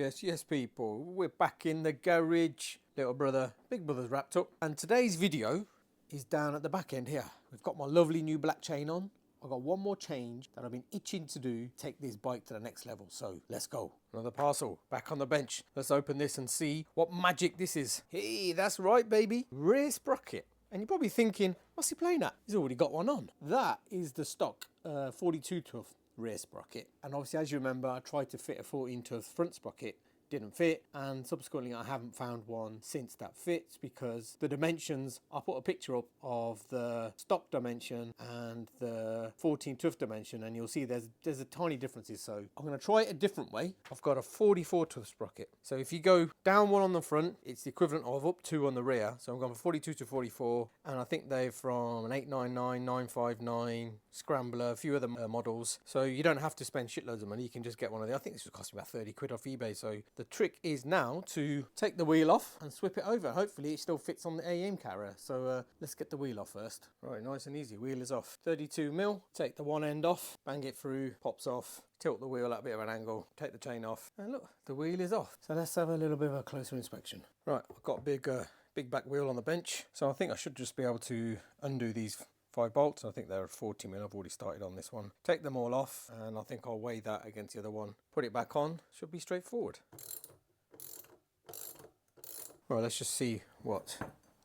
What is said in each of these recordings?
Yes, people. We're back in the garage. Little brother, big brother's wrapped up. And today's video is down at the back end here. We've got my lovely new black chain on. I've got one more change that I've been itching to do, take this bike to the next level. So let's go. Another parcel back on the bench. Let's open this and see what magic this is. Hey, that's right, baby. Rear sprocket. And you're probably thinking, what's he playing at? He's already got one on. That is the stock 42 tooth rear sprocket. And obviously, as you remember, I tried to fit a 14 tooth front sprocket. Didn't fit, and subsequently I haven't found one since that fits because the dimensions, I put a picture up of the stock dimension and the 14 tooth dimension, and you'll see there's a tiny differences. So I'm going to try it a different way. I've got a 44 tooth sprocket, so if you go down one on the front, it's the equivalent of up two on the rear. So I'm going from 42 to 44, and I think they're from an 899, 959, Scrambler, a few other models. So you don't have to spend shitloads of money. You can just get one of these. I think this would cost me about 30 quid off eBay. So the trick is now to take the wheel off and swip it over. Hopefully it still fits on the AM carrier. So let's get the wheel off first. Right, nice and easy. Wheel is off. 32mm. Take the one end off, bang it through, pops off. Tilt the wheel at a bit of an angle, take the chain off, and look, the wheel is off. So let's have a little bit of a closer inspection. Right, I've got a big back wheel on the bench. So I think I should just be able to undo these 5 bolts. I think they're 40mm. I've already started on this one. Take them all off, and I think I'll weigh that against the other one. Put it back on. Should be straightforward. Right, let's just see what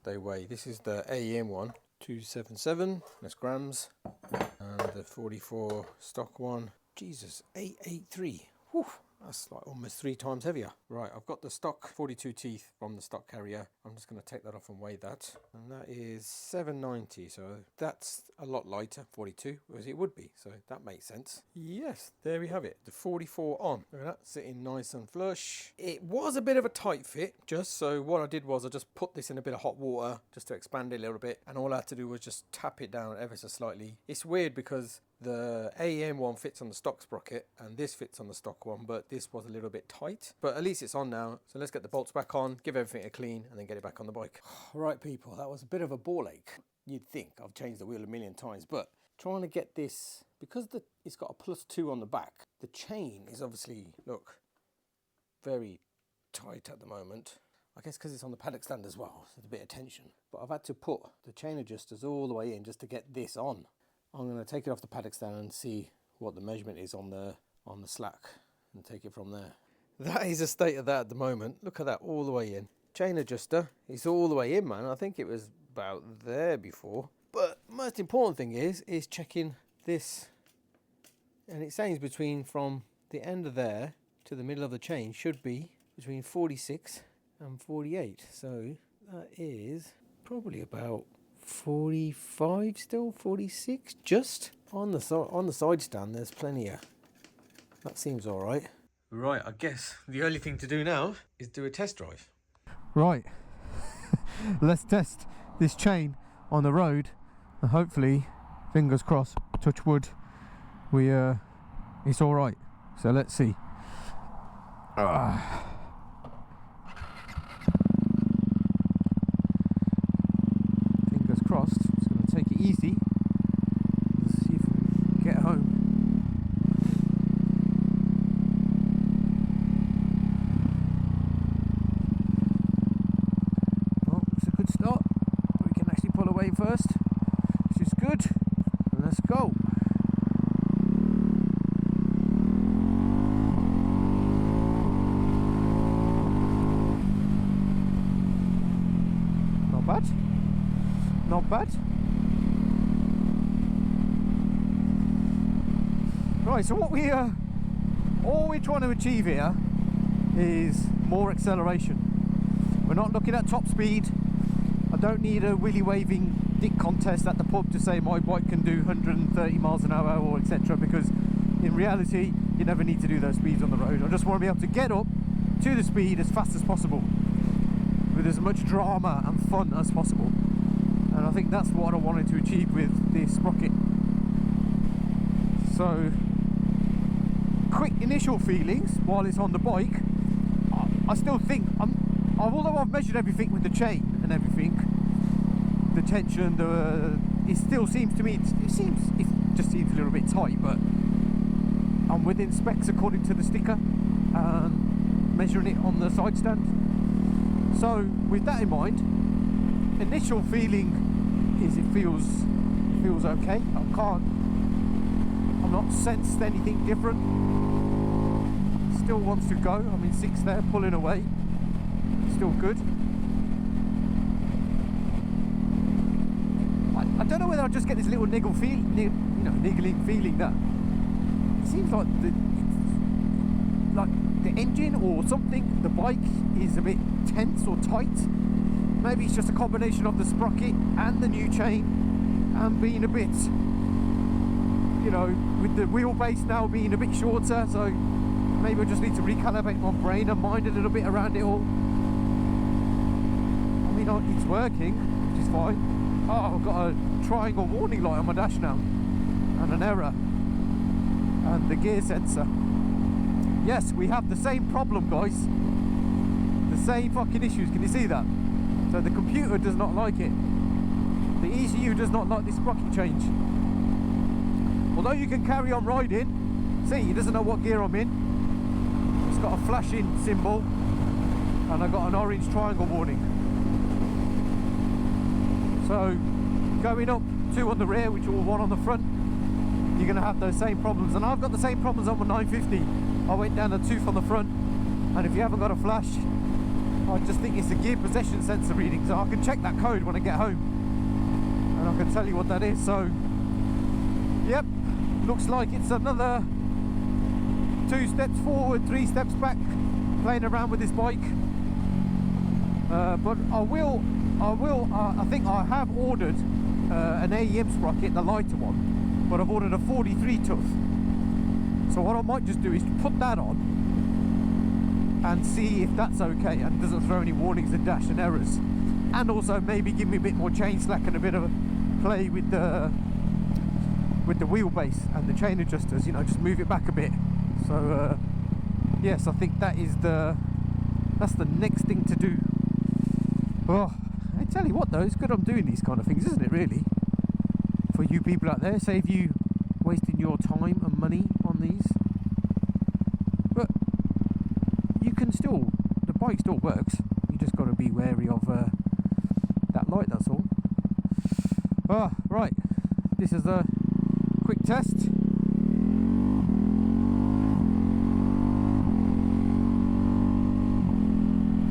they weigh. This is the AEM one, 277. That's grams. And the 44 stock one, Jesus, 883. Whew. That's like almost 3 times heavier. Right, I've got the stock 42 teeth from the stock carrier. I'm just going to take that off and weigh that. And that is 790. So that's a lot lighter, 42, as it would be. So that makes sense. Yes, there we have it. The 44 on. Look at that, sitting nice and flush. It was a bit of a tight fit, just so what I did was I just put this in a bit of hot water just to expand it a little bit. And all I had to do was just tap it down ever so slightly. It's weird because the AEM one fits on the stock sprocket and this fits on the stock one, but this was a little bit tight. But at least it's on now. So let's get the bolts back on, give everything a clean, and then get it back on the bike. Right, people, that was a bit of a ball ache. You'd think I've changed the wheel a million times, but trying to get this, because it's got a +2 on the back, the chain is obviously, look, very tight at the moment. I guess because it's on the paddock stand as well, so there's a bit of tension. But I've had to put the chain adjusters all the way in just to get this on. I'm going to take it off the paddock stand and see what the measurement is on the slack and take it from there. That is the state of that at the moment. Look at that, all the way in. Chain adjuster, it's all the way in, man. I think it was about there before. But most important thing is checking this. And it says from the end of there to the middle of the chain should be between 46 and 48. So that is probably about 45 still, 46, just on the side stand. There's plenty of, that seems all right. Right, I guess the only thing to do now is do a test drive. Right, let's test this chain on the road, and hopefully, fingers crossed, touch wood, it's all right. So let's see. Crossed. Just going to take it easy. Let's see if we can get home. Well, it's a good start. We can actually pull away first, which is good. Let's go. Not bad. Not bad. Right, so what all we're trying to achieve here is more acceleration. We're not looking at top speed. I don't need a willy waving dick contest at the pub to say my bike can do 130 miles an hour or etc, because in reality you never need to do those speeds on the road. I just want to be able to get up to the speed as fast as possible with as much drama and fun as possible. And I think that's what I wanted to achieve with this sprocket. So, quick initial feelings while it's on the bike. I still think, although I've measured everything with the chain and everything, the tension, it still seems to me, it just seems a little bit tight, but I'm within specs according to the sticker. measuring it on the side stand. So with that in mind, initial feeling is it feels okay. I'm not sensed anything different. Still wants to go. I'm in 6th there, pulling away. Still good. I don't know whether I just get this little niggling feeling that it seems like the engine or something, the bike is a bit tense or tight. Maybe it's just a combination of the sprocket and the new chain and being a bit, you know, with the wheelbase now being a bit shorter, so maybe I just need to recalibrate my brain and mind a little bit around it all. I mean, it's working, which is fine. Oh, I've got a triangle warning light on my dash now and an error and the gear sensor. Yes, we have the same problem, guys. The same fucking issues. Can you see that? So the computer does not like it. The ECU does not like this sprocket change. Although you can carry on riding, see, he doesn't know what gear I'm in. It's got a flashing symbol and I got an orange triangle warning. So going up 2 on the rear, which are 1 on the front, you're going to have those same problems. And I've got the same problems on my 950. I went down a tooth on the front, and if you haven't got a flash, I just think it's a gear possession sensor reading. So I can check that code when I get home and I can tell you what that is. So yep, looks like it's another 2 steps forward, 3 steps back, playing around with this bike. But I think I have ordered an AEM sprocket, the lighter one, but I've ordered a 43 tooth. So what I might just do is put that on and see if that's okay and doesn't throw any warnings and dash and errors, and also maybe give me a bit more chain slack and a bit of a play with the wheelbase and the chain adjusters, you know, just move it back a bit. So yes, I think that's the next thing to do. Oh, I tell you what though, it's good I'm doing these kind of things, isn't it, really? For you people out there, save you wasting your time and money on these. But you can still, the bike still works. You just got to be wary of that light, that's all. Oh, right, this is a quick test.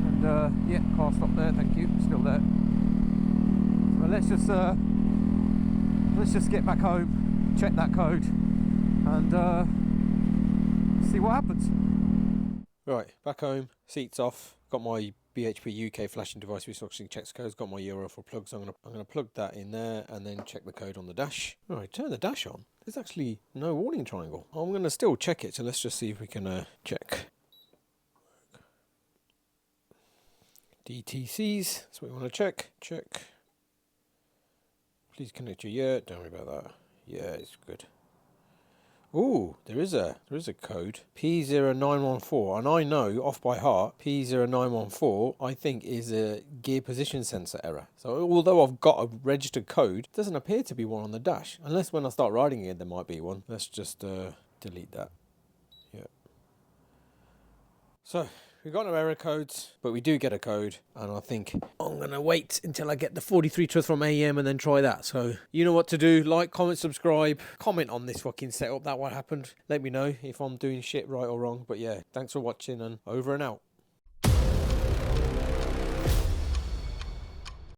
And yeah, car stop there, thank you, still there. So let's just get back home, check that code, and see what happens. Right, back home, seats off, got my BHP UK flashing device which actually checks codes, got my URL for plugs. I'm gonna plug that in there and then check the code on the dash. Right, turn the dash on. There's actually no warning triangle. I'm gonna still check it, so let's just see if we can check. DTCs, that's what we want to check. Check. Please connect your yeah. Don't worry about that. Yeah, it's good. Ooh, there is a code P0914, and I know off by heart P0914 I think is a gear position sensor error. So although I've got a registered code, it doesn't appear to be one on the dash, unless when I start riding it there might be one. Let's just delete that. Yeah. So we've got no error codes, but we do get a code, and I think I'm going to wait until I get the 43 truth from AEM and then try that. So you know what to do. Like, comment, subscribe, comment on this fucking setup, that what happened. Let me know if I'm doing shit right or wrong. But yeah, thanks for watching, and over and out.